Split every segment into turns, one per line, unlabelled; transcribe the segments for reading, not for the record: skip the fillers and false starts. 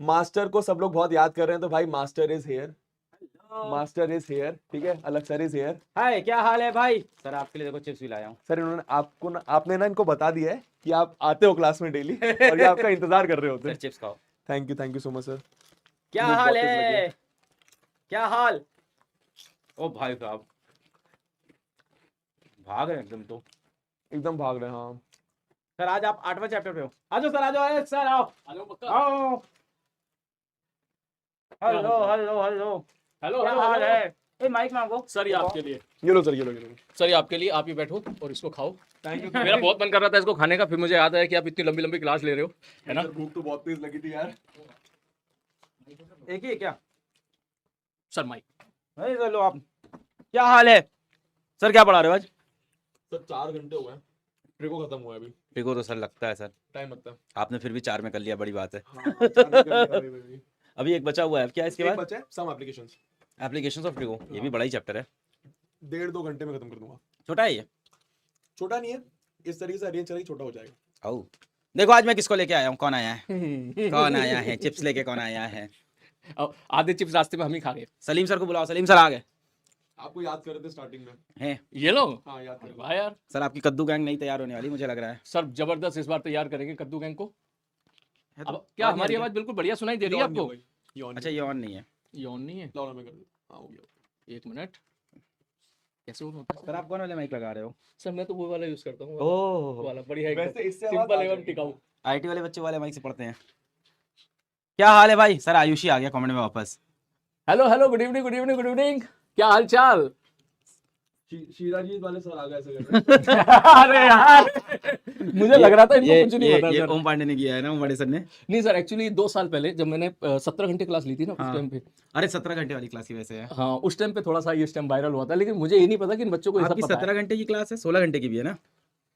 Master को सब लोग बहुत याद कर रहे हैं, तो भाई master is here, master is here, ठीक है, अलग सर इज हियर।
हाय, क्या हाल है भाई? सर आपके लिए देखो चिप्स भी लाया हूँ।
सर इन्होंने आपको ना, आपने ना इनको बता दिया है कि आप आते हो क्लास में डेली और ये आपका इंतजार कर रहे होते
सर
हैं।
चिप्स खाओ।
Thank you so much sir.
क्या
भूख
हाल
बहुत तेज लगी
है? क्या हाल? ओ भाई साहब, भाग रहे हैं एकदम तो।
एकदम भाग रहे हैं, हाँ।
सर आज आप 8वें चैप्टर पे हो। आ जाओ सर, आ जाओ। सर आओ,
आ जाओ पक्का।
आओ। हेलो हेलो हेलो,
हेलो
क्या
हेलो
हाल
हेलो।
है? ए माइक मांगो
सर ये आपके लिए,
ये लो सर, ये लो, ये लो।
सर ये आपके लिए, आप ही बैठो और इसको खाओ।
Thank you.
मेरा बहुत मन कर रहा था इसको खाने का, फिर मुझे याद आया कि आप इतनी लंबी लंबी क्लास ले रहे हो, है ना।
भूख तो बहुत तेज लगी थी यार।
एक ही है क्या?
Sir mic.
नहीं लो आप। क्या हाल है? सर क्या पढ़ा रहे हो आज?
सर 4 घंटे हुए हैं, ट्रिको खत्म हुआ है अभी।
देखो तो सर लगता है सर,
टाइम लगता है।
आपने फिर भी 4 में कर लिया, बड़ी बात है।
हाँ, 4 में कर लिया, वही।
अभी एक बचा हुआ है, क्या है इसके
एक
बाद?
बचा है सम एप्लीकेशंस,
एप्लीकेशंस ऑफ ट्रिको, ये भी बड़ा ही चैप्टर है।
1.5-2 घंटे में खत्म कर दूंगा।
छोटा है ये?
छोटा नहीं है, इस तरीके से अरेंज करेंगे छोटा हो जाएगा।
आओ देखो आज मैं किसको लेके आया हूँ, कौन आया है? कौन आया है? चिप्स लेके कौन आया है?
अब आधे चिप्स रास्ते में हम ही खा गए।
सलीम सर को बुलाओ, सलीम सर आ गए
आपको याद कर रहे थे स्टार्टिंग में।
हैं।
ये लो।
हाँ याद कर रहे थे।
वाह यार,
सर आपकी कद्दू गैंग नहीं तैयार होने वाली मुझे लग रहा है।
सर जबरदस्त इस बार तैयार करेंगे कद्दू गैंग को।
है तो?
अब क्या
और नहीं
हमारी
है क्या?
आवाज बिल्कुल बढ़िया सुनाई दे रही है
यौन नहीं
आपको?
हो गई, यौन
अच्छा
नहीं।
ये ऑन नहीं है।
ये ऑन नहीं है।
लाओ ना, मैं कर दूं। हाँ हो गया।
एक मिनट, कैसे ऑन होता है?
सर आप कौन वाले माइक लगा रहे हो?
सर मैं तो वो वाला यूज करता हूँ, वो
ओह
वाला बढ़िया है,
वैसे इससे आवाज
सिंपल
आ
एवं
जाएगी।
टिकाऊ।
आईटी वाले बच्चे वाले माइक से पढ़ते हैं। क्या हाल है भाई? सर आयुषी आ गया कमेंट में वापस।
Hello hello, good evening good evening good evening. क्या हाल चाल?
शीराजी वाले सर आ गए ऐसे करके।
अरे यार, मुझे लग रहा था इनको कुछ नहीं पता
ये
सर।
ओम पांडे ने किया है ना, ओम पांडे सर ने।
नहीं सर, एक्चुअली 2 साल पहले जब मैंने 17 घंटे क्लास ली थी ना, उस
हाँ।
टाइम पे,
अरे 17 घंटे वाली क्लास ही वैसे है।
हाँ उस टाइम पे थोड़ा सा ये टाइम वायरल हुआ था, लेकिन मुझे ये नहीं पता कि इन बच्चों को ये सब
आपकी
पता है।
17 घंटे की क्लास है, 16 घंटे की भी है ना?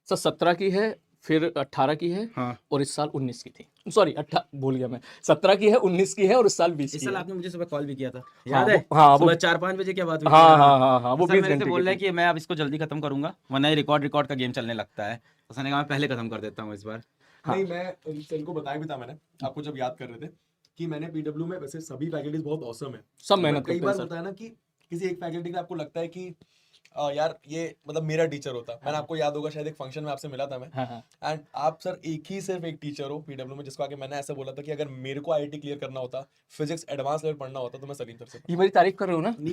सर 17 की है, फिर 18 की है,
हाँ।
और इस साल 19 की थी। सॉरी, भूल गया मैं। 17 की है, 19 की है, और इस साल 20
इस
की
साल
है।
आपने मुझे सुबह कॉल भी किया था,
हाँ,
याद है?
हाँ, वो-
सुबह 4-5 बजे क्या बात हुई थी?
हाँ हाँ हाँ हाँ, वो
सर
20
मेरे से
घंटे
बोल रहे हैं
की
कि मैं अब इसको जल्दी खत्म करूंगा वरना ये रिकॉर्ड का गेम चलने लगता है। तो सर ने कहा मैं पहले खत्म कर देता हूँ इस बार।
हाँ।
नहीं, मैं इनको बताया भी था मैंने, आपको जब याद कर रहे थे कि मैंने पीडब्ल्यू में वैसे सभी फैकल्टीज बहुत औसम है,
सब मेहनत
बट कई
करते हैं
बार
सर।
होता है ना कि किसी एक फैकल्टी का आपको लगता है कि यार ये मतलब मेरा टीचर होता। मैंने आपको याद होगा शायद एक फंक्शन में आपसे मिला था मैं,
हाँ हाँ।
एंड आप सर सिर्फ एक टीचर हो पीडब्ल्यू में जिसको आके मैंने ऐसा बोला था कि अगर मेरे को आईआईटी क्लियर करना होता, फिजिक्स एडवांस लेवल पढ़ना होता, तो मैं सलीम सर से
ये मेरी तारीफ कर रहे हो ना?
नहीं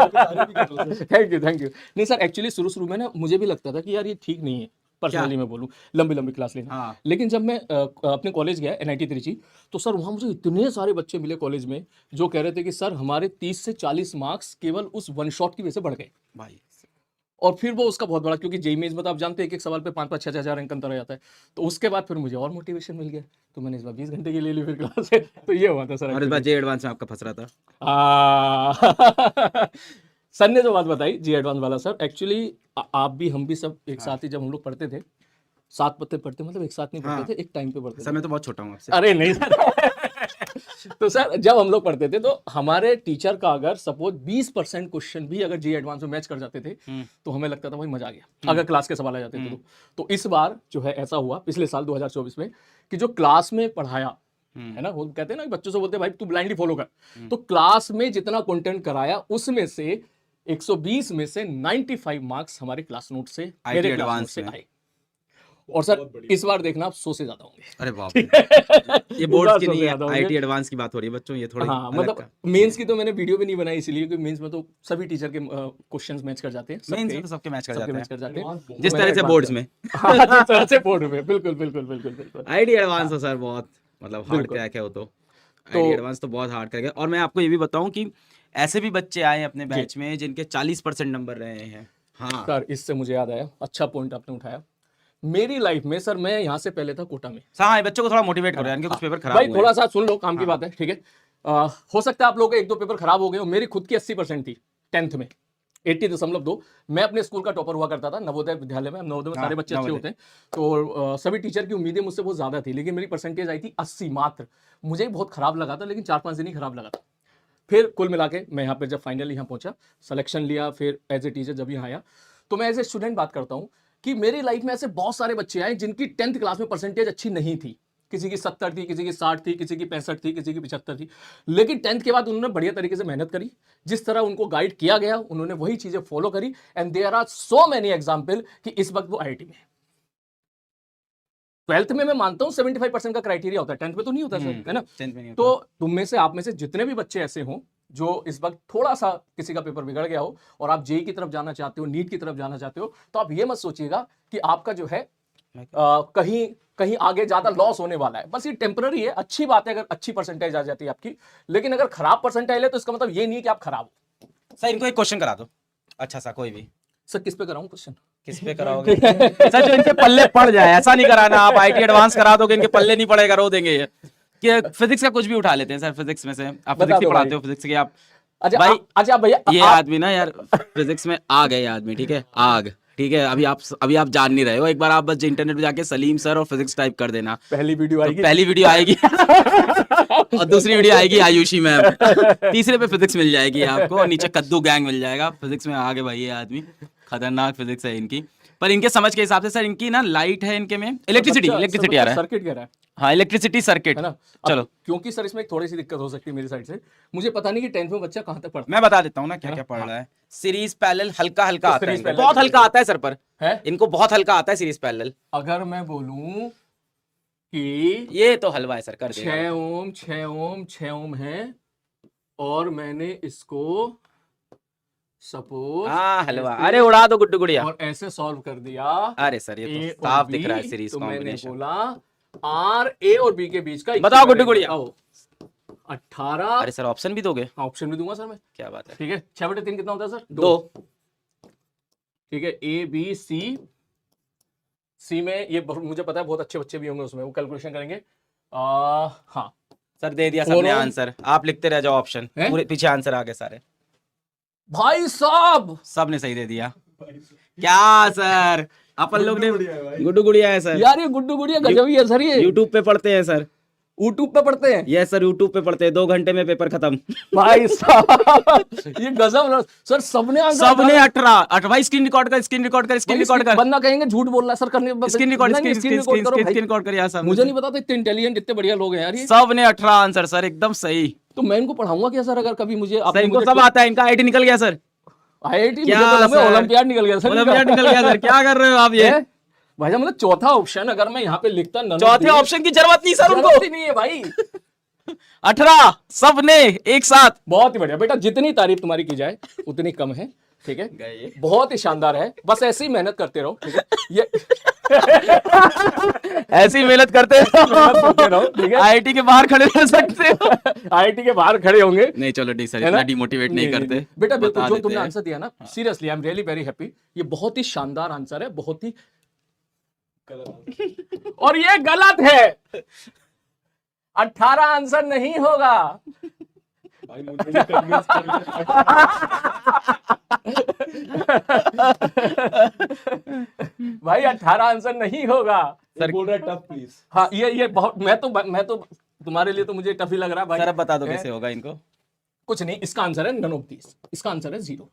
तारीफ भी कर रहा था।
Thank you thank you. नहीं सर, एक्चुअली शुरू में ना मुझे भी लगता था कि यार ये ठीक नहीं है, पर्सनली मैं बोलूँ, लंबी लंबी क्लास लेना।
हाँ।
लेकिन जब मैं अपने कॉलेज गया NIT त्रिची, तो सर वहाँ मुझे इतने सारे बच्चे मिले कॉलेज में जो कह रहे थे कि सर हमारे 30 से 40 मार्क्स केवल उस वन शॉट की वजह से बढ़ गए।
भाई
और फिर वो उसका बहुत बड़ा, क्योंकि जेई मेंस में तो आप जानते हैं एक एक सवाल पे 5-5 6-6 हजार अंक अंतर आ जाता है। तो उसके बाद फिर मुझे और मोटिवेशन मिल गया, तो मैंने इस बार 20 घंटे की ले ली फिर क्लास से। तो ये हुआ था सर
और इस बार जे एडवांस में आपका फंस रहा था।
सर ने जो बात बताई जी एडवांस वाला, सर एक्चुअली आप भी हम भी सब एक साथ ही जब हम लोग पढ़ते थे, साथ पढ़ते मतलब एक साथ नहीं पढ़ते
हाँ।
थे, एक टाइम पे पढ़ते
सर
थे।
मैं तो बहुत छोटा हूँ आपसे।
अरे नहीं सर। तो सर जब हम लोग पढ़ते थे तो हमारे टीचर का अगर सपोज 20% क्वेश्चन भी अगर जी एडवांस में मैच कर जाते थे, तो हमें लगता था भाई मजा आ गया, अगर क्लास के सवाल आ जाते थे तो इस बार जो है ऐसा हुआ पिछले साल 2024 में कि जो क्लास में पढ़ाया है ना, वो कहते हैं ना बच्चों से बोलते हैं भाई तू ब्लाइंडली फॉलो कर, तो क्लास में जितना कंटेंट कराया उसमें से 120 में से 95 मार्क्स हमारे क्लास नोट से, मेरे क्लास नोट
एडवांस
से
में।
आए। और सर इस बार देखना आप 100 से ज्यादा होंगे।
अरे बाप रे। ये बोर्ड्स की
इस बार 100
नहीं
से
है,
ज्यादा होंगे।
आईटी एडवांस की बात हो रही है बच्चों, ये थोड़ी
हाँ
अलग
मतलब
का।
मेंस की तो मैंने वीडियो भी नहीं बनाई इसलिए, क्योंकि मेंस में तो सभी टीचर के क्वेश्चंस मैच कर जाते हैं,
मेंस में तो सबके मैच कर
सबके
जाते
मैच
हैं
कर जाते हैं।
Advance बहुत-
जिस
मैंने
तरह से
advance
बोर्ड्स
कर-
में।
हाँ जिस तरह से बोर्ड में, बिल्कुल बिल्कुल बिल्कुल बिल्कुल।
आईटी एडवांस तो सर बहुत मतलब हार्ड
बिल्कुल।
क्रैक है वो तो। आईटी एडवांस तो बहुत हार्ड क्रैक है। और मैं आपको ये भी बताऊं कि ऐसे भी बच्चे आए अपने बैच में जिनके 40% नंबर रहे हैं। हाँ
सर इससे मुझे याद आया, अच्छा पॉइंट आपने उठाया। मेरी लाइफ में सर मैं यहाँ से पहले था कोटा में।
हाँ ये बच्चों को थोड़ा मोटिवेट करो यार, इनके कुछ पेपर खराब
भाई
हुए
थोड़ा
हैं।
सा सुन लो, काम की बात है, ठीक है। हो सकता है आप लोगों के 1-2 पेपर खराब हो गए हो, मेरी खुद की 80% थी 10th में, 80.2। मैं अपने स्कूल का टॉपर हुआ करता था नवोदय विद्यालय में। नवोदय में सारे बच्चे अच्छे होते हैं, तो सभी टीचर की उम्मीदें मुझसे बहुत ज्यादा थी, लेकिन मेरी परसेंटेज आई थी 80 मात्र। मुझे ही बहुत खराब लगा था, लेकिन 4-5 दिन ही खराब लगा था। फिर कुल मिला के मैं यहाँ पे जब फाइनली यहाँ पहुंचा, सिलेक्शन लिया, फिर एज ए टीचर जब यहाँ आया, तो मैं एज ए स्टूडेंट बात करता हूँ कि मेरी लाइफ में ऐसे बहुत सारे बच्चे आए जिनकी 10th क्लास में परसेंटेज अच्छी नहीं थी, किसी की 70 थी, किसी की 60 थी, किसी की 65 थी, किसी की 75 थी। लेकिन 10th के बाद उन्होंने बढ़िया तरीके से मेहनत करी, जिस तरह उनको गाइड किया गया उन्होंने वही चीजें फॉलो करी, and there are so many example कि इस वक्त वो IIT में है। 12th में मैं मानता हूं 75% का क्राइटेरिया होता है, 10th में तो नहीं होता सर, है ना।
10th में नहीं
तो तुम में से, आप में से जितने भी बच्चे ऐसे हों जो इस वक्त थोड़ा सा किसी का पेपर बिगड़ गया हो और आप जेई की तरफ जाना चाहते हो, नीट की तरफ जाना चाहते हो, तो आप ये मत सोचिएगा कि आपका जो है कहीं कहीं आगे ज्यादा लॉस होने वाला है। बस ये टेम्पररी है। अच्छी बात है अगर अच्छी परसेंटेज आ जाती है आपकी, लेकिन अगर खराब परसेंटाइल है तो इसका मतलब ये नहीं कि आप खराब हो।
सर इनको एक क्वेश्चन करा दो, अच्छा सा कोई भी।
सर किस पे कराऊं क्वेश्चन?
किस पे कराओगे? सर जो इनके पल्ले पड़ जाए, ऐसा नहीं कराना आप IIT एडवांस करा दोगे, इनके पल्ले नहीं पड़ेगा, रो देंगे ये। कि फिजिक्स का कुछ भी उठा लेते हैं सर, फिजिक्स में से आप फिजिक्स ही पढ़ाते हो, फिजिक्स के आप
अच्छा
भाई,
अच्छा भैया
ये आदमी ना यार फिजिक्स में आग है ये आदमी, ठीक है, आग, ठीक है। अभी आप जान नहीं रहे हो, एक बार आप बस इंटरनेट पे जाके सलीम सर और फिजिक्स टाइप कर देना,
पहली वीडियो
तो
आएगी,
पहली वीडियो आएगी और दूसरी वीडियो आएगी आयुषी मैम, तीसरे पे फिजिक्स मिल जाएगी आपको, और नीचे कद्दू गैंग मिल जाएगा। फिजिक्स में आगे भाई ये आदमी, खतरनाक फिजिक्स है इनकी। पर इनके समझ के हिसाब से सर इनकी ना लाइट है इनके में, इलेक्ट्रिसिटी आ रहा है,
सर्किट कह रहा है,
हाँ इलेक्ट्रिसिटी सर्किट
है ना।
चलो
क्योंकि सर इसमें एक थोड़ी सी दिक्कत हो सकती है मेरी साइड से, मुझे पता नहीं कि 10th में बच्चा कहां तक पढ़ता
मैं बता देता हूँ ना क्या क्या पढ़ रहा है। सीरीज पैरेलल हल्का हल्का आता है
सीरीज
इनको,
पैरेलल
बहुत हल्का आता है सर, पर
है।
इनको बहुत हल्का आता है सीरीज पैरेलल।
अगर मैं बोलूं कि
ये तो हलवा है सर, कर देगा।
6 ओम 6 ओम 6 ओम है और मैंने इसको सपोज
हाँ हलवा, अरे उड़ा दो गुड्डू गुड़िया।
और ऐसे सॉल्व कर दिया,
अरे सर ये
A
तो
और
साफ
B,
दिख रहा है सीरीज
तो मैंने
कॉम्बिनेशन।
बोला R A और B के बीच का
बताओ गुड्डू गुड़िया।
18।
अरे सर ऑप्शन भी दोगे?
ऑप्शन भी दूंगा सर मैं,
क्या बात है।
ठीक है। 6/3 कितना होता है सर?
2।
ठीक है, A B C में ये मुझे पता है बहुत अच्छे बच्चे भी होंगे उसमें, वो कैलकुलेशन करेंगे। हाँ
सर दे दिया सबने आंसर, आप लिखते रह जाओ ऑप्शन, पूरे पीछे आंसर आ गए सारे
भाई साहब,
सबने सही दे दिया। क्या सर अपन लोग ने, गुड्डू गुड़िया है सर
यार ये गुड्डू गुड़िया गजब ही है सर। ये
यूट्यूब पे पढ़ते हैं सर,
यूट्यूब पे पढ़ते हैं।
यस सर यूट्यूब पे पढ़ते हैं, 2 घंटे में पेपर खत्म।
भाई साहब ये गजब सर, सबने
18 भाई स्क्रीन रिकॉर्ड कर
बंदा कहेंगे झूठ बोल रहा है सर, करने
स्क्रीन रिकॉर्ड कर यार।
मुझे नहीं पता था इतने इंटेलिजेंट इतने बढ़िया लोग हैं यार ये।
सबने 18 आंसर सर, एकदम सही।
तो मैं इनको पढ़ाऊंगा क्या सर? अगर कभी मुझे
सर इनको सब आता है, इनका IIT निकल गया सर,
IIT
क्या
ओलंपियाड निकल गया सर,
ओलंपियाड निकल गया सर। क्या कर रहे हो आप ये
भाई? मतलब चौथा ऑप्शन अगर मैं यहाँ पे लिखता,
चौथे ऑप्शन की जरूरत नहीं सर उनको,
जरूरत ही नहीं है भाई।
18 सबने एक साथ।
बहुत ही बढ़िया बेटा, जितनी तारीफ तुम्हारी की जाए उतनी कम है, ठीक है। बहुत ही शानदार है, बस ऐसे ही मेहनत करते रहो, ठीक है। ये
ऐसी मेहनत करते रहो,
ठीक है।
IIT के बाहर खड़े रह सकते हो।
IIT के बाहर खड़े होंगे।
नहीं चलो नहीं सर, इतना डिमोटिवेट नहीं करते
बेटा। बिल्कुल जो तुमने आंसर दिया ना, seriously I am really very happy. ये बहुत ही शानदार आंसर है, बहुत ही और ये गलत है। 18 आंसर नहीं होगा
भाई, मुझे भी convince
भाई 18 आंसर नहीं होगा
सर बोल रहा है टफ प्लीज।
हाँ ये बहुत, मैं तो तुम्हारे लिए तो मुझे टफ ही लग रहा है भाई।
सर अब बता दो कैसे होगा इनको।
कुछ नहीं, इसका आंसर है नन ऑफ दीस, इसका आंसर है 0।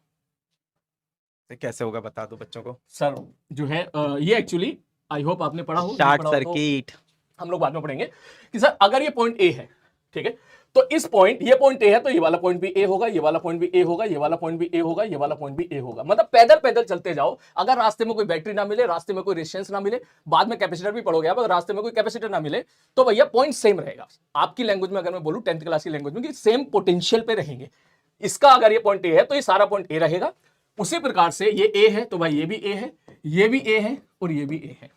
कैसे होगा बता दो बच्चों को।
सर जो है ये एक्चुअली आई होप आपने पढ़ा हो,
शॉर्ट सर्किट
हम लोग बाद में पढ़ेंगे कि सर अगर ये पॉइंट ए है, ठीक है, तो इस पॉइंट, ये पॉइंट ए है तो ये वाला पॉइंट भी ए होगा, ये वाला पॉइंट भी ए होगा, ये वाला पॉइंट भी ए होगा, ये वाला पॉइंट भी ए होगा। मतलब पैदल पैदल चलते जाओ। अगर रास्ते में कोई बैटरी ना मिले, रास्ते में कोई रेजिस्टेंस ना मिले, बाद में कैपेसिटर भी पढ़ोगे आप, अगर रास्ते में कोई कैपेसिटर ना मिले तो भैया पॉइंट सेम रहेगा। आपकी लैंग्वेज में अगर मैं बोलूं 10th क्लास की लैंग्वेज में, कि सेम पोटेंशियल पे रहेंगे। इसका अगर ये पॉइंट ए है तो ये सारा पॉइंट ए रहेगा। उसी प्रकार से ये ए है तो भाई ये भी ए है, ये भी ए है और ये भी ए है।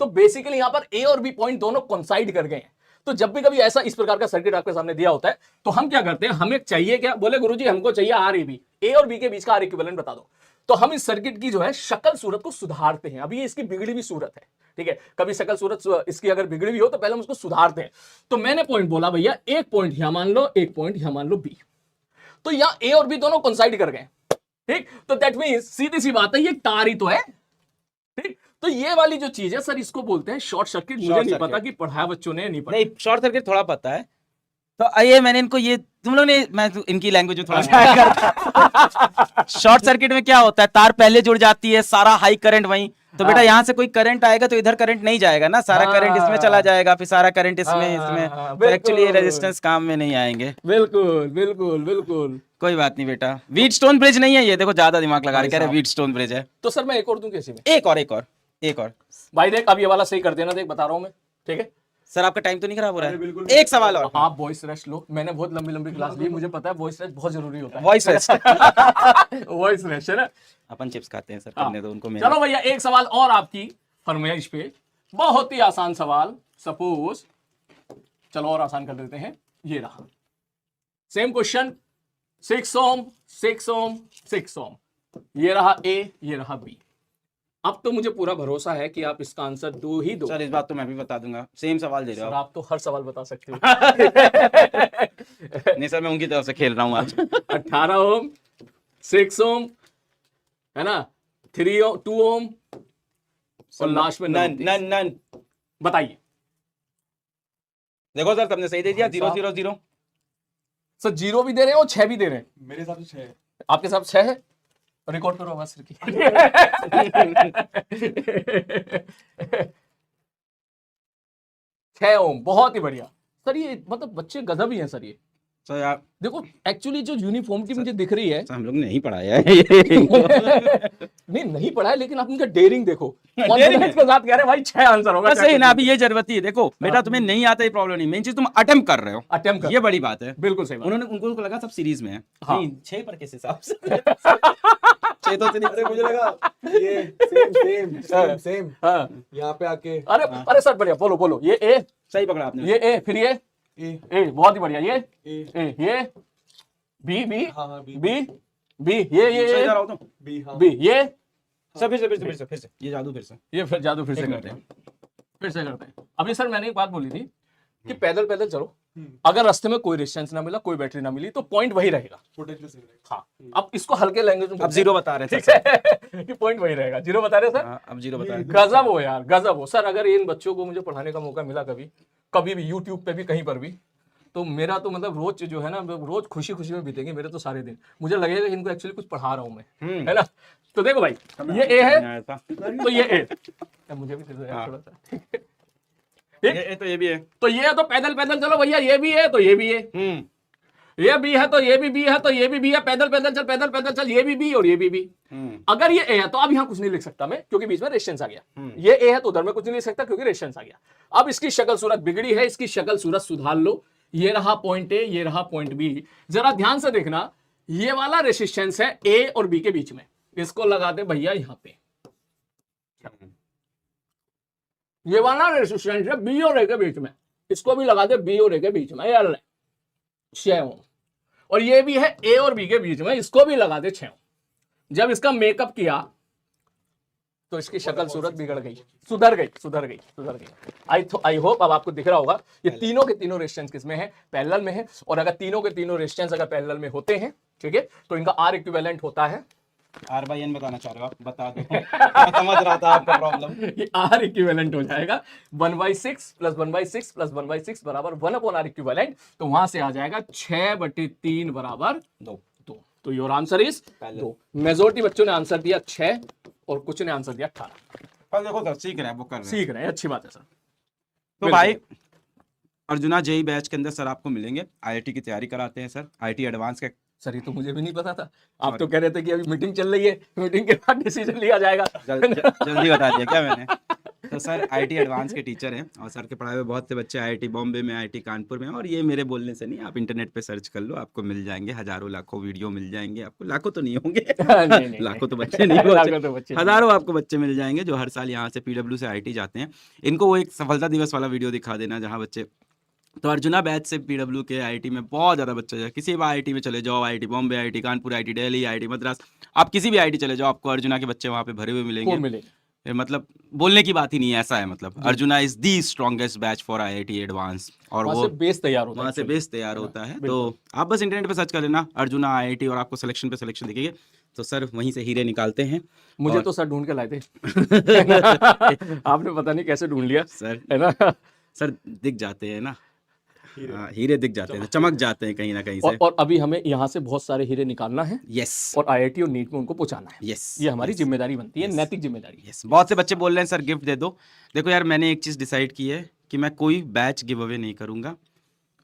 तो बेसिकली यहां पर ए और बी पॉइंट दोनों कोइंसाइड कर गए हैं। तो जब भी कभी ऐसा इस प्रकार का सर्किट आपके सामने दिया होता है तो हम क्या करते हैं, हमें चाहिए क्या, बोले गुरुजी हमको चाहिए आर ए बी, ए और बी के बीच का आर इक्विवेलेंट बता दो। तो हम इस सर्किट की जो है शक्ल सूरत को सुधारते हैं। अभी इसकी बिगड़ी हुई सूरत है, ठीक है। कभी शक्ल सूरत इसकी अगर बिगड़ी हुई हो तो पहले हम उसको सुधारते हैं। तो मैंने पॉइंट बोला भैया, एक पॉइंट यहां मान लो, एक पॉइंट यहां मान लो बी, तो यहां ए और बी दोनों कोइंसाइड कर गए, ठीक। तो दैट मींस सीधी सी बात है ये तार ही तो है, ठीक। तो ये वाली जो चीज है सर, इसको बोलते हैं शॉर्ट सर्किट। मुझे नहीं पता कि पढ़ाया बच्चों ने, नहीं पढ़ा।
नहीं शॉर्ट सर्किट थोड़ा पता है, तो ये मैंने इनको ये तुम लोग ने मैं तो इनकी लैंग्वेज में थोड़ा सा शॉर्ट सर्किट में क्या होता है, तार पहले जुड़ जाती है, सारा हाई करंट वहीं, तो बेटा यहाँ से कोई करंट आएगा तो इधर करंट नहीं जाएगा ना, सारा करंट इसमें चला जाएगा, फिर सारा करंट इसमें तो एक्चुअली ये रेजिस्टेंस काम में नहीं आएंगे।
बिल्कुल बिल्कुल बिल्कुल।
कोई बात नहीं बेटा, व्हीटस्टोन ब्रिज नहीं है ये, देखो ज्यादा दिमाग लगा रहे, कह रहे व्हीटस्टोन ब्रिज है।
तो सर मैं एक और दूं कैसे में?
एक और
भाई देख, अब ये वाला सही कर देना, देख बता रहा हूँ मैं, ठीक है?
सर आपका टाइम तो नहीं खराब हो रहा है? एक सवाल और,
आप वॉइस रेस्ट लो, मैंने बहुत लंबी लंबी क्लास ली, मुझे पता है वॉइस रेस्ट बहुत जरूरी होता है।
वॉइस रेस्ट
वॉइस रेस्ट है ना।
अपन चिप्स खाते हैं सर,
हाँ।
करने दो उनको मेरा।
चलो भैया एक सवाल और आपकी फरमाइश पे, बहुत ही आसान सवाल। सपोज, चलो और आसान कर देते हैं, ये रहा सेम क्वेश्चन, 6 ओम 6 ओम 6 ओम, ये रहा ए, ये रहा बी। अब तो मुझे पूरा भरोसा है कि आप इसका आंसर दो ही दो।
सर इस बात तो मैं भी बता दूंगा, सेम सवाल दे रहे हो
सर आप तो हर सवाल बता सकते हो।
नहीं सर मैं उनकी तरफ से खेल रहा हूँ आज।
18 ओम 6 ओम है ना, 3 ओम 2 ओम और लास्ट में
नन नन नन।
बताइए
देखो सर तुमने सही दे दिया, 0 0 0।
सर 0 भी दे रहे हैं और 6 भी दे रहे हैं।
मेरे हिसाब से 6 है।
आपके साथ 6 है, रिकॉर्ड करो आवाज की। 6 ओम, बहुत ही बढ़िया सर। ये मतलब बच्चे गजब ही हैं सर। ये
सर यार
देखो एक्चुअली जो यूनिफॉर्मिटी मुझे दिख रही है,
सर हम लोग ने नहीं पढ़ाया है ये।
नहीं पढ़ा है, लेकिन आप उनका डेयरिंग देखो, कॉन्फिडेंस के साथ कह रहे हैं भाई 6 आंसर होगा।
बस सही ना, अभी ये जरूरत ही है। देखो बेटा तुम्हें नहीं आता ये प्रॉब्लम नहीं, मेन चीज तुम अटेम्प्ट कर रहे हो,
अटेम्प्ट कर,
ये बड़ी बात है।
बिल्कुल सही बात।
उन्होंने उनको लगा सब सीरीज में है।
हाँ।
नहीं 6 पर किस हिसाब से 6 तो
अरे मुझे लगा ये सेम सेम
हाँ।
यहाँ पे आके
अरे सर बढ़िया, बोलो बोलो, ये ए,
सही पकड़ा आपने।
ये ए, फिर ये
ए
ए, बहुत ही बढ़िया, ये
ए
ये बी बी
हाँ हाँ बी
बी बी, ये
सही जा रहा हूँ तो
बी हाँ
बी, ये
सर फिर से ये जादू फिर से।
ये फिर जादू फिर से करते हैं, फिर से करते हैं। अभी सर मैंने एक बात बोली थी कि पैदल पैदल चलो, अगर रास्ते में कोई रेजिस्टेंस ना मिला, कोई बैटरी ना मिली, तो पॉइंट वही रहेगा।
पोटेंशियल सही रहेगा।
हाँ, अब इसको हल्के लैंग्वेज में
अब 0 बता रहे थे
ठीक है कि पॉइंट वही रहेगा। 0 बता रहे सर।
हाँ, अब 0 बता रहे।
गजब हो यार, गजब हो सर। अगर इन बच्चों को मुझे पढ़ाने का मौका मिला कभी कभी भी, यूट्यूब पे भी कहीं पर भी, तो मेरा तो मतलब रोज जो है ना, रोज खुशी खुशी में बीतेंगे मेरे तो सारे दिन। मुझे लगेगा कि इनको एक्चुअली कुछ पढ़ा रहा हूँ मैं, है ना। तो देखो भाई, ये ए है तो ये ए, मुझे भी दे दो यार थोड़ा सा।
ये तो ये भी है,
तो ये तो पैदल पैदल चलो भैया, ये भी है तो ये भी है, ये भी है तो ये भी है तो ये भी है, पैदल पैदल चल, ये भी और ये भी। अगर ये ए है तो अब यहाँ कुछ नहीं लिख सकता मैं, क्योंकि बीच में रेजिस्टेंस आ गया। ये ए है तो उधर में कुछ नहीं लिख सकता क्योंकि रेजिस्टेंस आ गया। अब इसकी शक्ल सूरत बिगड़ी है, इसकी शक्ल सूरत सुधार लो। ये रहा पॉइंट ए, ये रहा पॉइंट बी। जरा ध्यान से देखना, ये वाला रेजिस्टेंस है ए और बी के बीच में, इसको लगा दे भैया यहाँ पे। ये वाला रेजिस्टेंस है बी और ए के बीच में, इसको भी लगा दे बी और ए के बीच में, 6 ओम। और ये भी है ए और बी के बीच में, इसको भी लगा दे 6 ओम। जब इसका मेकअप किया तो इसकी शक्ल सूरत बिगड़ गई, सुधर गई। आई होप अब आपको दिख रहा होगा ये तीनों के तीनों रेजिस्टेंस किसमें है, पैरेलल में है। और अगर तीनों के तीनों रेजिस्टेंस अगर पैरेलल में होते हैं, ठीक है, तो इनका आर इक्विवेलेंट होता है
R/N बताना चाह रहे हो आप, बता दो। मैं समझ रहा था आपका प्रॉब्लम।
ये आर इक्विवेलेंट हो जाएगा 1/6 + 1/6 + 1/6 बराबर 1/r इक्विवेलेंट। तो वहां से आ जाएगा 6/3 बराबर 2। तो योर आंसर इज 2। मेजॉरिटी बच्चों ने आंसर दिया 6 और कुछ ने आंसर दिया 18।
पर देखो सर सीख रहे हैं, वो कर रहे हैं,
सीख रहे हैं, अच्छी बात है सर।
तो भाई अर्जुना जेई बैच के अंदर सर आपको मिलेंगे, आईआईटी की तैयारी कराते हैं सर, आईआईटी एडवांस के।
सर ये तो मुझे भी नहीं पता था, आप तो कह रहे थे कि अभी मीटिंग चल रही है, मीटिंग के बाद डिसीजन लिया जाएगा।
जल्दी बता दिया क्या मैंने। तो सर आईआईटी एडवांस के टीचर हैं और सर के पढ़ाए हुए बहुत से बच्चे आईआईटी बॉम्बे में, आईआईटी कानपुर में, और ये मेरे बोलने से नहीं, आप इंटरनेट पे सर्च कर लो, आपको मिल जाएंगे, हजारों लाखों वीडियो मिल जाएंगे आपको। लाखों तो नहीं होंगे,
नहीं,
लाखों तो बच्चे नहीं होंगे, हजारों आपको बच्चे मिल जाएंगे जो हर साल यहाँ से पीडब्ल्यू से आईआईटी जाते हैं। इनको वो एक सफलता दिवस वाला वीडियो दिखा देना जहाँ बच्चे, तो अर्जुना बैच से पीडब्ल्यू के आईआईटी में बहुत ज़्यादा बच्चे हैं। किसी भी आईआईटी में चले जाओ, IIT Bombay, IIT Kanpur, IIT Delhi, IIT Madras, आप किसी भी आईआईटी चले जाओ, आपको अर्जुना के बच्चे वहाँ पे भरे हुए मिलेंगे। मतलब बोलने की बात ही नहीं है, ऐसा है। मतलब arjuna is the strongest batch for IIT advance, और वो
बेस तैयार होता है,
वहाँ से बेस तैयार होता है। तो आप बस इंटरनेट पे सर्च कर लेना अर्जुना आईआईटी और आपको सिलेक्शन पे सिलेक्शन दिखेंगे। तो सर वहीं से हीरे निकालते हैं।
मुझे तो सर ढूंढ के लाए थे। आपने पता नहीं कैसे ढूंढ लिया
सर,
है ना।
सर दिख जाते हैं ना। हाँ, हीरे दिख जाते हैं, चमक जाते हैं कहीं ना कहीं से।
और अभी हमें यहाँ से बहुत सारे हीरे निकालना है
यस
और आईआईटी और नीट में उनको पहुंचाना है।
यस
ये हमारी जिम्मेदारी बनती है, नैतिक जिम्मेदारी।
यस। बहुत से बच्चे बोल रहे हैं सर गिफ्ट दे दो। देखो यार, मैंने एक चीज़ डिसाइड की है कि मैं कोई बैच गिव अवे नहीं करूँगा।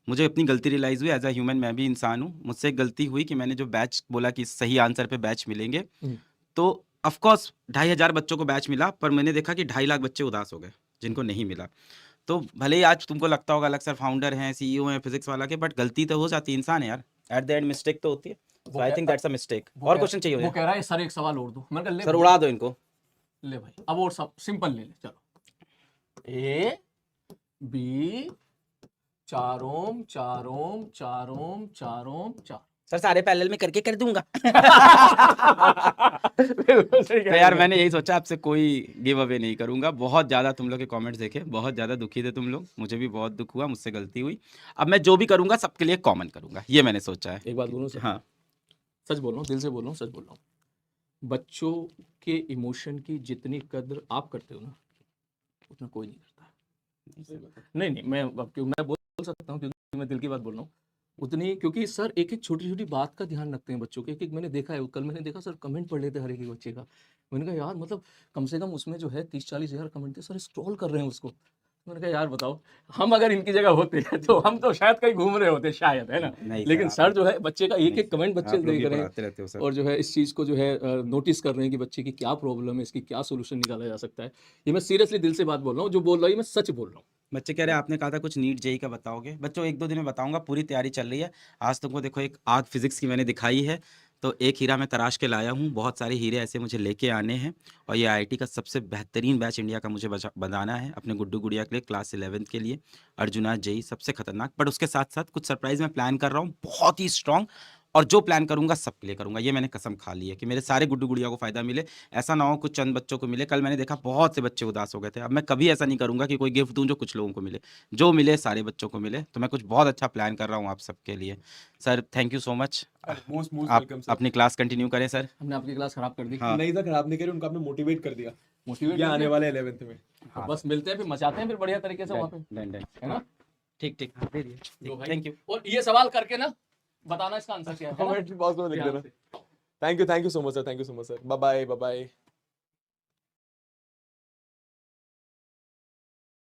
मुझे अपनी गलती रियलाइज़ हुई, एज अ ह्यूमन मैं भी इंसान हूँ, मुझसे एक गलती हुई कि मैंने जो बैच बोला कि सही आंसर पे बैच मिलेंगे, तो ऑफ कोर्स 2,500 बच्चों को बैच मिला, पर मैंने देखा कि 2.5 लाख बच्चे उदास हो गए जिनको नहीं मिला। तो भले ही आज तुमको लगता होगा अलग सर फाउंडर हैं, सीईओ हैं फिजिक्स वाला के, बट गलती तो हो जाती है, इंसान है यार, एट द एंड मिस्टेक तो होती है। I think that's a mistake. और क्वेश्चन चाहिए
वो
मुझे
कह रहा है सर एक सवाल और दो। मैंने कहा ले
सर, उड़ा दो इनको।
ले भाई, अब और सब सिंपल ले ले। चलो, ए बी चार ओम चार ओम चार ओम चार ओम चार।
सर सारे पैरेलल में करके कर दूंगा।
बिल्कुल सही कह
तो
रहे
यार
हो।
मैंने यही सोचा आपसे कोई गिव अवे नहीं करूंगा। बहुत ज़्यादा तुम लोग के कमेंट्स देखे, बहुत ज़्यादा दुखी थे तुम लोग, मुझे भी बहुत दुख हुआ, मुझसे गलती हुई। अब मैं जो भी करूंगा सबके लिए कॉमन करूंगा, ये मैंने सोचा है।
एक बात बोलूं सर,
हाँ
सच बोल रहा हूँ, दिल से बोल रहा हूँ, सच बोल रहा हूँ। बच्चों के इमोशन की जितनी कद्र आप करते हो ना, उतना कोई नहीं करता। नहीं नहीं, मैं बोल सकता हूँ क्योंकि मैं दिल की बात बोल रहा हूँ। उतनी, क्योंकि सर एक एक छोटी छोटी बात का ध्यान रखते हैं बच्चों के। एक एक मैंने देखा है, कल मैंने देखा सर कमेंट पढ़ लेते हर एक बच्चे का। मैंने कहा यार मतलब कम से कम उसमें जो है 30-40 हज़ार कमेंट थे सर, स्क्रॉल कर रहे हैं उसको। मैंने कहा यार बताओ, हम अगर इनकी जगह होते हैं तो हम तो शायद कहीं घूम रहे होते शायद, है ना।
नहीं
लेकिन
सर,
सर जो है बच्चे का एक एक कमेंट बच्चे
आप लोग
देख
ही
रहे हैं
पढ़ाते रहते हो सर।
और जो है इस चीज़ को जो है नोटिस कर रहे हैं कि बच्चे की क्या प्रॉब्लम है, इसकी क्या सोल्यूशन निकाला जा सकता है। ये मैं सीरियसली दिल से बात बोल रहा हूँ, जो बोल रहा हूँ मैं सच बोल रहा हूँ।
बच्चे कह रहे हैं आपने कहा था कुछ नीट जेई का बताओगे। बच्चों 1-2 दिन में बताऊंगा, पूरी तैयारी चल रही है। आज तुमको देखो एक आग फिजिक्स की मैंने दिखाई है, तो एक हीरा मैं तराश के लाया हूँ। बहुत सारे हीरे ऐसे मुझे लेके आने हैं और ये आईआईटी का सबसे बेहतरीन बैच इंडिया का मुझे बनाना है अपने गुड्डू गुड़िया के लिए, क्लास 11th के लिए। अर्जुना जेई सबसे खतरनाक, बट उसके साथ साथ कुछ सरप्राइज मैं प्लान कर रहा हूँ बहुत ही स्ट्रॉन्ग, और जो प्लान करूंगा सबके लिए करूंगा। ये मैंने कसम खा ली है कि मेरे सारे गुड्डू गुड़िया को फायदा मिले, ऐसा ना हो कुछ चंद बच्चों को मिले। कल मैंने देखा बहुत से बच्चे उदास हो गए थे। अब मैं कभी ऐसा नहीं करूंगा कि कोई गिफ्ट दूं जो कुछ लोगों को मिले, जो मिले सारे बच्चों को मिले। तो मैं कुछ बहुत अच्छा प्लान कर रहा हूँ आप सबके लिए। Sir thank you so much.
Most most
आप
वेलकम सर।
अपनी क्लास कंटिन्यू करें सर।
हमने आपकी क्लास खराब कर दी।
हाँ
नहीं सर, खराब नहीं करी, उनको आपने मोटिवेट कर दिया।
मोटिवेट
ये आने वाले 11th में।
तो बस मिलते हैं फिर, मचाते हैं फिर बढ़िया तरीके से वहाँ पे,
डन डन,
है ना।
ठीक ठीक, हाँ, दे दिए।
लो भाई।
Thank you.
और ये सवाल करके ना बताना इसका आंसर क्या है ना?
कमेंट बॉक्स में लिख
ध्यान
देना।
से।
Thank you so much sir, thank you so much sir. Bye bye bye bye.